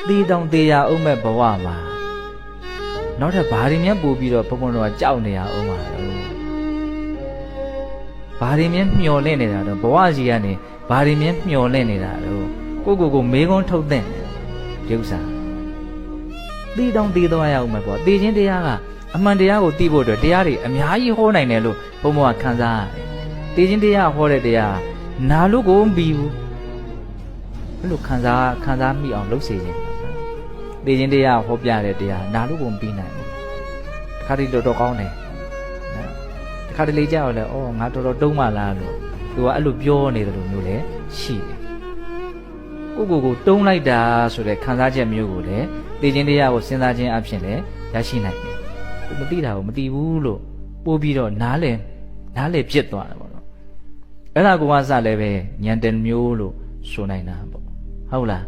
သေတောင်သေရအောင်မဲ့ဘဝမှာနောက်ထပ်ဘာတွေများပို့ပြီးတော့ဘုံဘုံတော့ကြောက်နေရအောင်ပါတော့ဘာတွေများမျောလင့်နေတာတော့ဘဝကြီးကနေဘာတွေများမျောလင့်နေတာတော့ကိုမေးခွန်းထုတ်တဲ့ဒီဥစ္စာသေတောင်သေသွားရအောင်မဲ့ပေါ့သေခြင်းတရားကအမှန်တရားကိုသိဖို့အတွက်တရားတွေအများကြီးဟောနိုင်တယ်လို့ဘုံဘုံကခံစားရတယ်သေခြင်းတရားဟောတဲ့တရားနာလို့ကိုမပြီးဘူးဘယ်လိုခံစားမိအောင်လုပ်စေခြင်းသေခြင်းတရားဟောပြတဲ့တရားနာလို့ကိုမပြီးနိုင်ဘူးတခါတည်းတော်ကောင်းတယ်နော်တခါတလေကြောက်လဲအော်ငါတော်တုံးမလားလို့သူကအဲ့လိုပြောနေတယ်လို့မျိုးလဲရှိတယ်ကိုတုံးလိုက်တာဆိုတဲ့ခံစားချက်မျိုးကိုလည်းသေခြင်းတရားကိုစဉ်းစားခြင်းအဖြစ်လည်းရရှိနိုင်တယ်ကိုမသိတာကိုမသိဘူးလို့ပို့ပြီးတော့နားလည်ဖြစ်သွားတယ်ပေါ့နော်အဲ့ဒါကိုကစလည်းပဲဉာဏ်တမျိုးလို့ဆိုနိုင်တာပေါ့ဟုတ်လား